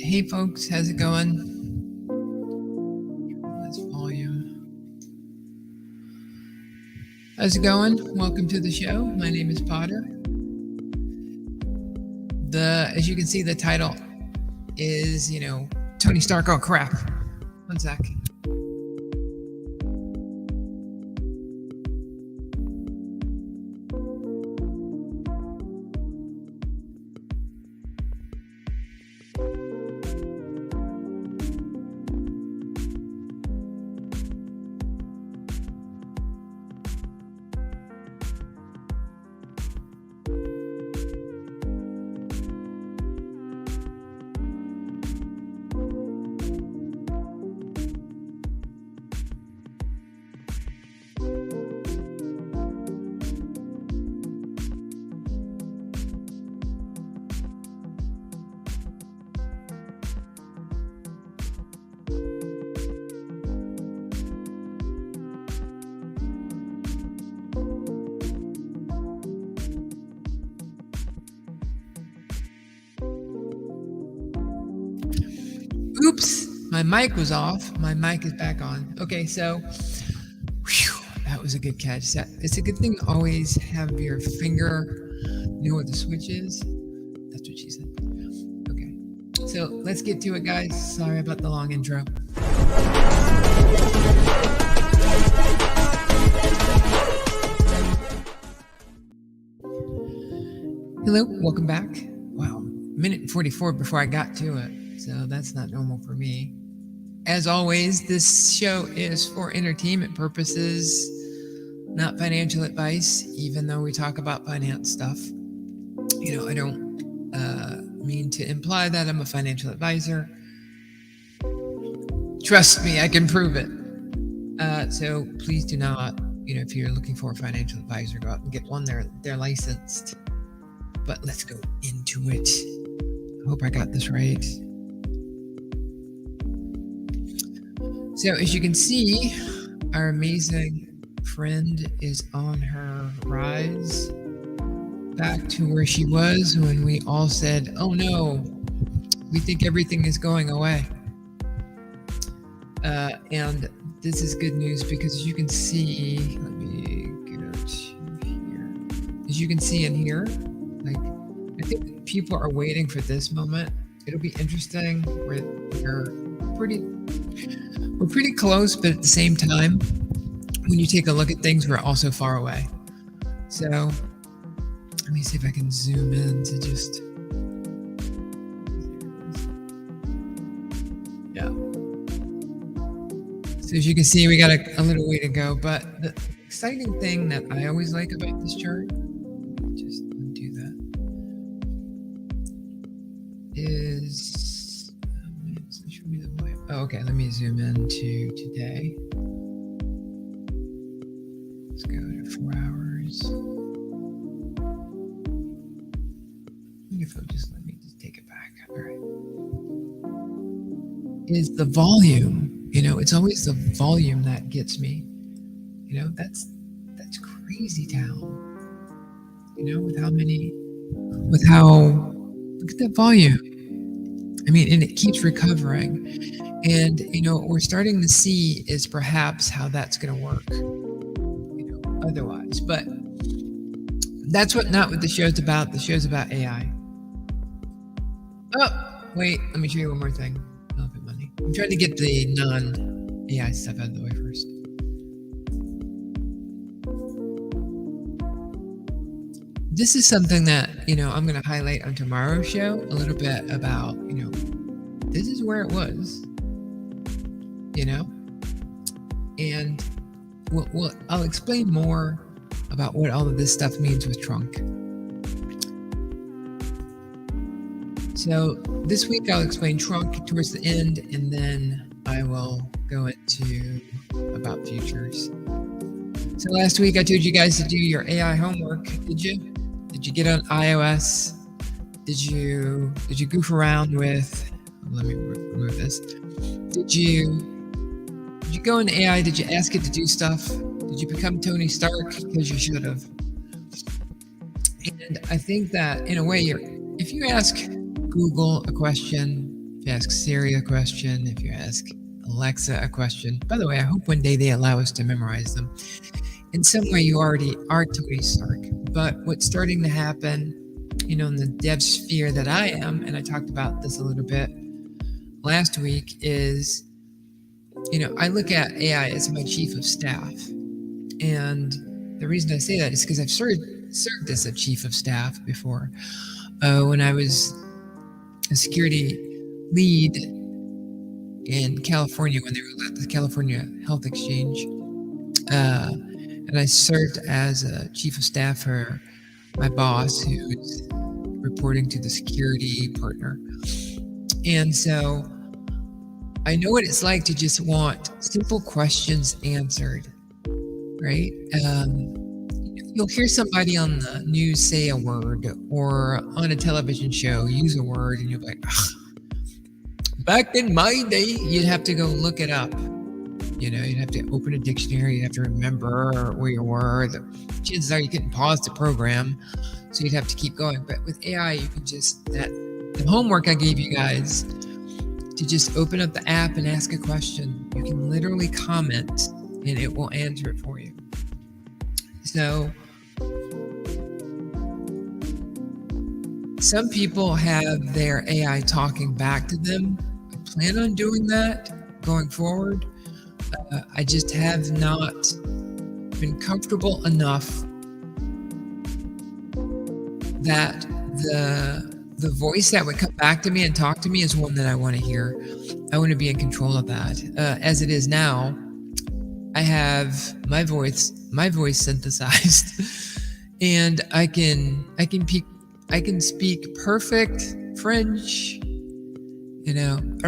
Hey folks, how's it going? Let's volume. How's it going? Welcome to the show. My name is Potter. As you can see, the title is, Tony Stark. Oh crap. One sec. Oops, my mic was off. My mic is back on. Okay, so that was a good catch. It's a good thing to always have your finger know what the switch is. That's what she said. Okay, so let's get to it, guys. Sorry about the long intro. Hello, welcome back. Wow, minute 44 before I got to it. So that's not normal for me. As always, this show is for entertainment purposes, not financial advice, even though we talk about finance stuff. I don't mean to imply that I'm a financial advisor. Trust me, I can prove it. So please do not, if you're looking for a financial advisor, go out and get one. They're licensed. But let's go into it. I hope I got this right. So as you can see, our amazing friend is on her rise back to where she was when we all said, oh no, we think everything is going away. And this is good news because as you can see, let me go to here. As you can see in here, I think people are waiting for this moment. It'll be interesting. We're pretty close, but at the same time, when you take a look at things, we're also far away. So let me see if I can zoom in to just, yeah. So as you can see, we got a little way to go, but the exciting thing that I always like about this chart, just undo that, is, show me the way. Oh, okay, let me zoom in to today. Let's go to 4 hours. If it'll just let me just take it back. All right. Is the volume. It's always the volume that gets me. That's crazy town. Look at that volume. And it keeps recovering. And, what we're starting to see is perhaps how that's going to work, otherwise. But that's not what the show's about. The show's about AI. Oh, wait, let me show you one more thing. Elephant money. I'm trying to get the non-AI stuff out of the way first. This is something that, I'm going to highlight on tomorrow's show a little bit about, this is where it was, and I'll explain more about what all of this stuff means with Trunk. So this week I'll explain Trunk towards the end, and then I will go into about futures. So last week I told you guys to do your AI homework. Did you? Did you get on iOS? Did you goof around with? Let me remove this. Did you go into AI? Did you ask it to do stuff? Did you become Tony Stark? Because you should have. And I think that in a way, if you ask Google a question, you ask Siri a question, if you ask Alexa a question. By the way, I hope one day they allow us to memorize them. In some way, you already are Tony Stark. But what's starting to happen, in the dev sphere that I am, and I talked about this a little bit last week, is, I look at AI as my chief of staff. And the reason I say that is because I've served as a chief of staff before. When I was a security lead in California, when they were at the California Health Exchange, and I served as a chief of staff for my boss, who's reporting to the security partner. And so I know what it's like to just want simple questions answered, right? You'll hear somebody on the news say a word, or on a television show use a word, and you'll be like, back in my day, you'd have to go look it up. You'd have to open a dictionary, you'd have to remember where you were. The chances are you couldn't pause the program, so you'd have to keep going. But with AI, you can just, the homework I gave you guys, to just open up the app and ask a question. You can literally comment, and it will answer it for you. So some people have their AI talking back to them. I plan on doing that going forward. I just have not been comfortable enough that the voice that would come back to me and talk to me is one that I want to hear. I want to be in control of that. As it is now, I have my voice synthesized, and I can speak perfect French. I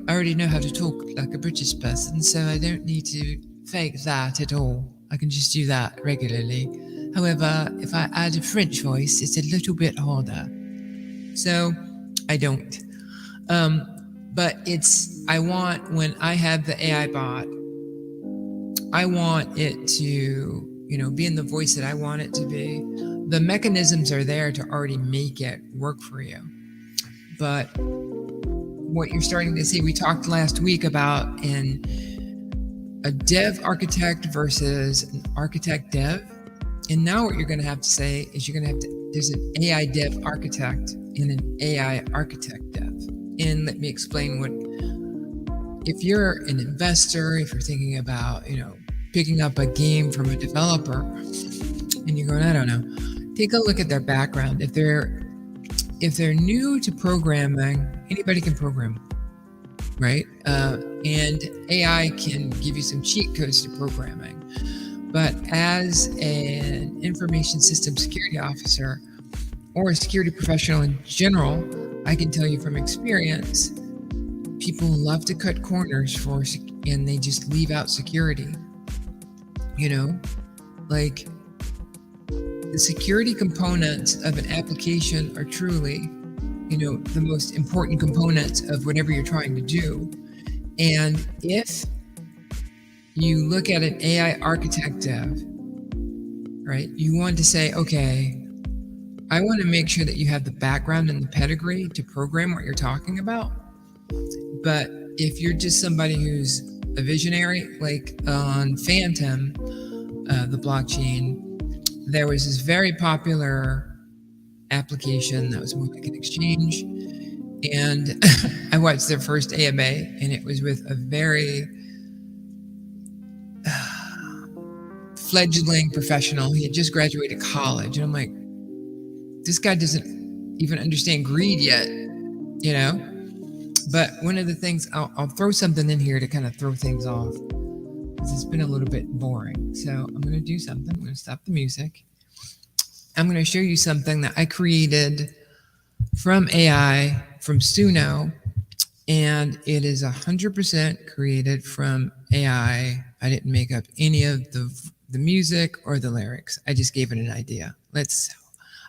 already know how to talk like a British person, so I don't need to fake that at all. I can just do that regularly. However, if I add a French voice, it's a little bit harder. So I don't. But I want, when I have the AI bot, I want it to, be in the voice that I want it to be. The mechanisms are there to already make it work for you. But what you're starting to see, we talked last week about a dev architect versus an architect dev. And now what you're going to have to say is there's an AI dev architect and an AI architect dev. And let me explain if you're an investor, if you're thinking about, picking up a game from a developer, and you're going, I don't know, take a look at their background. If they're new to programming, anybody can program, right? And AI can give you some cheat codes to programming. But as an information system security officer or a security professional in general, I can tell you from experience, people love to cut corners and they just leave out security. Like the security components of an application are truly, the most important components of whatever you're trying to do. And if you look at an AI architect dev, right, you want to say, okay, I want to make sure that you have the background and the pedigree to program what you're talking about. But if you're just somebody who's a visionary, like on Phantom, the blockchain, there was this very popular application that was more like an exchange. And I watched their first AMA, and it was with a very fledgling professional. He had just graduated college. And I'm like, this guy doesn't even understand greed yet, But one of the things, I'll throw something in here to kind of throw things off, because it's been a little bit boring. So I'm going to do something. I'm going to stop the music. I'm going to show you something that I created from AI, from Suno, and it is 100% created from AI. I didn't make up any of the music or the lyrics. I just gave it an idea.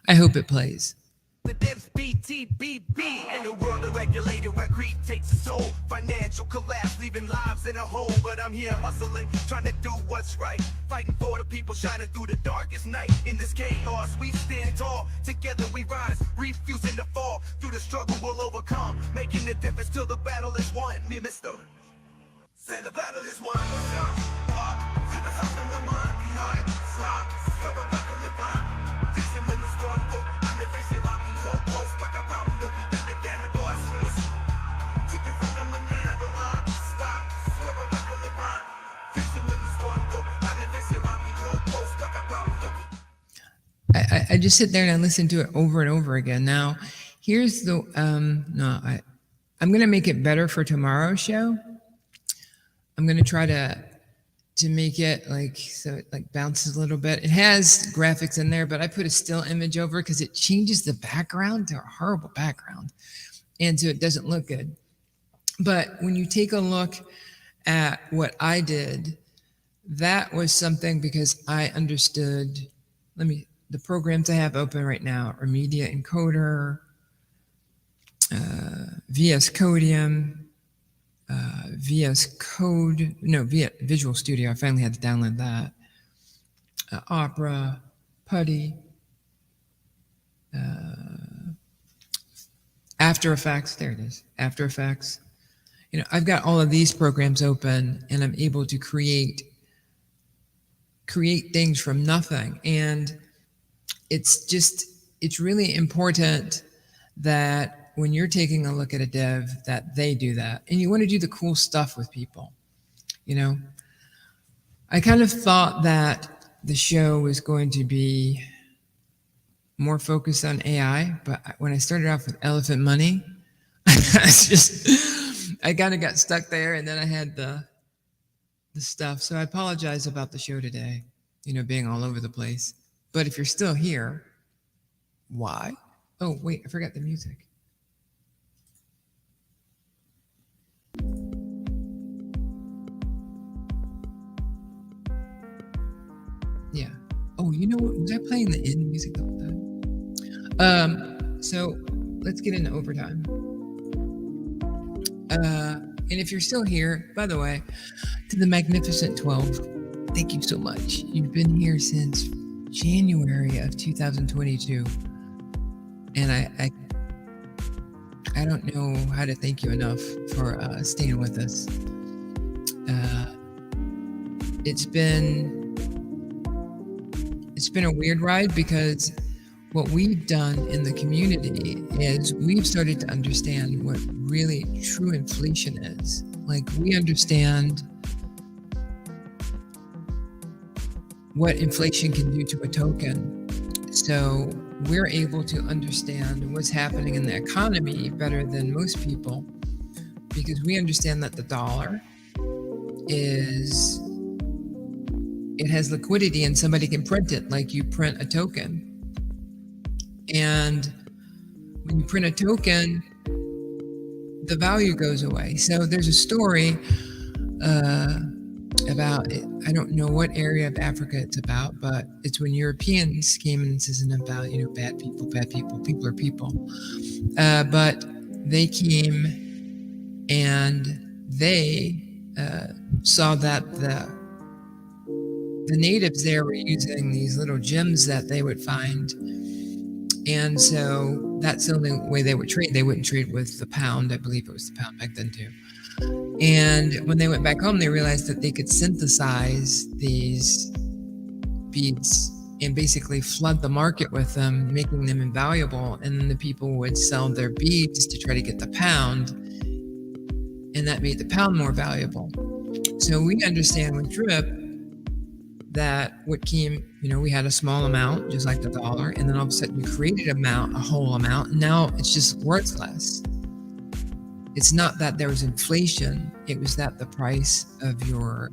I hope it plays. The devs BTBB in the world of regulated where greed takes a toll. Financial collapse, leaving lives in a hole. But I'm here hustling, trying to do what's right. Fighting for the people, shining through the darkest night. In this chaos, we stand tall. Together we rise, refusing to fall. Through the struggle we'll overcome, making the difference till the battle is won. Me, Mister. Say the battle is won. I just sit there and I listen to it over and over again. Now, here's the no, I'm gonna make it better for tomorrow's show. I'm gonna try to make it like so it like bounces a little bit. It has graphics in there, but I put a still image over because it changes the background to a horrible background, and so it doesn't look good. But when you take a look at what I did, that was something because I understood. The programs I have open right now are Media Encoder, VS Codium, VS Code, no, Visual Studio. I finally had to download that. Opera, Putty, After Effects. There it is, After Effects. You know, I've got all of these programs open, and I'm able to create things from nothing. And it's really important that when you're taking a look at a dev that they do that, and you want to do the cool stuff with people. You know, I kind of thought that the show was going to be more focused on AI, but when I started off with Elephant Money, I kind of got stuck there, and then I had the stuff. So I apologize about the show today, you know, being all over the place. But if you're still here, why? Oh, wait, I forgot the music. Yeah. Oh, you know what? Was I playing the end music the whole time? So let's get into overtime. And if you're still here, by the way, to the Magnificent 12, thank you so much. You've been here since January of 2022, and I don't know how to thank you enough for staying with us. It's been a weird ride because what we've done in the community is we've started to understand what really true inflation is. Like, we understand what inflation can do to a token. So we're able to understand what's happening in the economy better than most people, because we understand that the dollar it has liquidity and somebody can print it like you print a token. And when you print a token, the value goes away. So there's a story about it. I don't know what area of Africa it's about, but it's when Europeans came, and this isn't about, you know, bad people, people are people. But they came and they saw that the natives there were using these little gems that they would find. And so that's the only way they would trade. They wouldn't trade with the pound. I believe it was the pound back then too. And when they went back home, they realized that they could synthesize these beads and basically flood the market with them, making them invaluable. And then the people would sell their beads to try to get the pound, and that made the pound more valuable. So we understand with drip that what came, you know, we had a small amount, just like the dollar, and then all of a sudden you created a whole amount, and now it's just worth less. It's not that there was inflation, it was that the price of your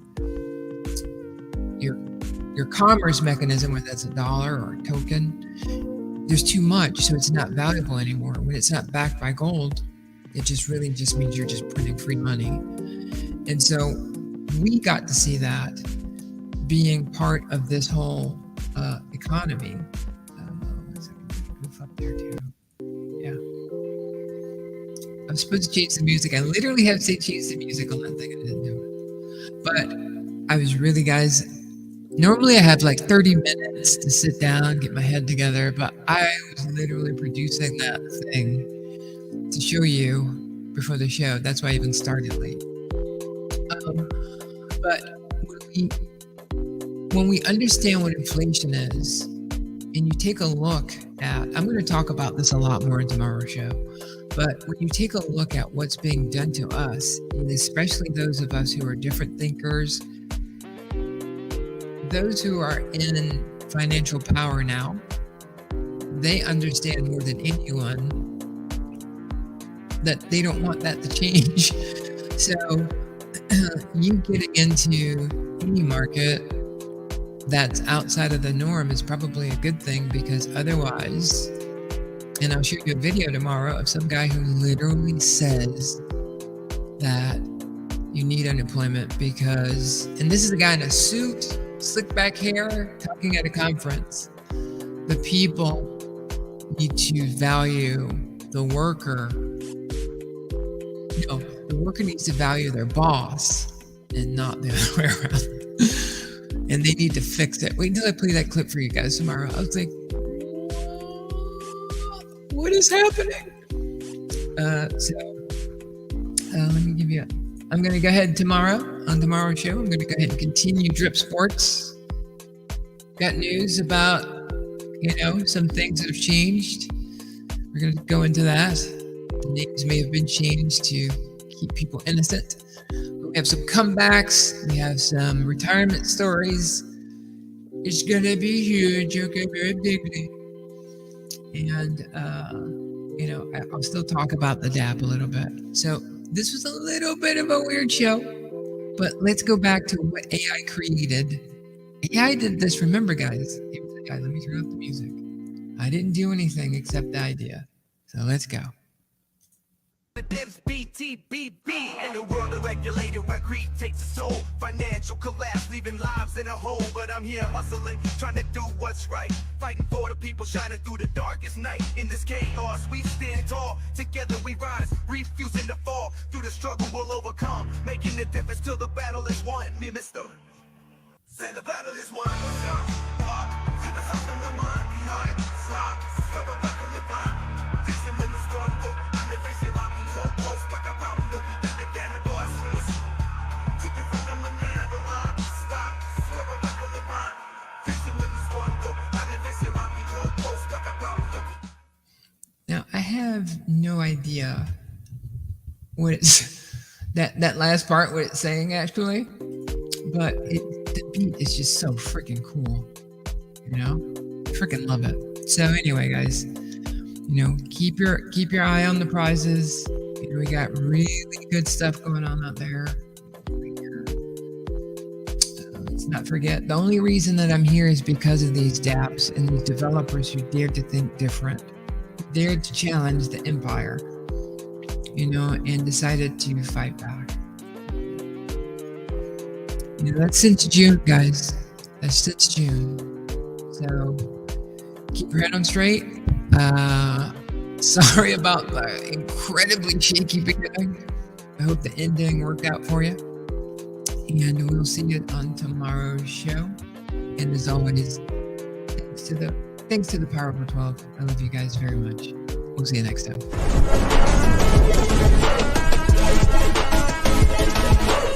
commerce mechanism, whether that's a dollar or a token, there's too much, so it's not valuable anymore. When it's not backed by gold, it just really just means you're just printing free money. And so we got to see that being part of this whole economy. Goof up there too. Yeah. I'm supposed to change the music. I literally have to change the music on that thing, and I didn't do it. But I was really, guys, normally I have like 30 minutes to sit down, get my head together, but I was literally producing that thing to show you before the show. That's why I even started late. But when we understand what inflation is, and you take a look at, I'm going to talk about this a lot more in tomorrow's show, but when you take a look at what's being done to us, and especially those of us who are different thinkers, those who are in financial power now, they understand more than anyone that they don't want that to change. So you getting into any market that's outside of the norm is probably a good thing, because otherwise, and I'll show you a video tomorrow of some guy who literally says that you need unemployment because, and this is a guy in a suit, slick back hair, talking at a conference. The people need to value the worker. No, the worker needs to value their boss and not the other way around. And they need to fix it. Wait until I play that clip for you guys tomorrow. I was like, what is happening? Let me give you, I'm going to go ahead tomorrow, on tomorrow's show, I'm going to go ahead and continue Drip Sports. Got news about, some things that have changed. We're going to go into that. The names may have been changed to keep people innocent. We have some comebacks. We have some retirement stories. It's going to be huge. Okay, very bigly. And, I'll still talk about the dApp a little bit. So this was a little bit of a weird show, but let's go back to what AI created. AI did this. Remember, guys, it was AI. Let me turn off the music. I didn't do anything except the idea. So let's go. The dApps BTBB in the world of regulated where greed takes a soul. Financial collapse, leaving lives in a hole. But I'm here hustling, trying to do what's right. Fighting for the people, shining through the darkest night. In this chaos, we stand tall. Together we rise, refusing to fall. Through the struggle, we'll overcome. Making the difference till the battle is won. Me, Mr. Say the battle is won. Now, I have no idea what it's, that last part, what it's saying actually, but the beat is just so freaking cool, freaking love it. So anyway, guys, keep your eye on the prizes. We got really good stuff going on out there. Let's not forget, the only reason that I'm here is because of these dApps and these developers who dared to think different, dared to challenge the empire, and decided to fight back. That's since June, guys. That's since June. So keep your head on straight. Sorry about the incredibly shaky beginning. I hope the ending worked out for you. And we'll see you on tomorrow's show. And as always, thanks to the Power of 12. I love you guys very much. We'll see you next time.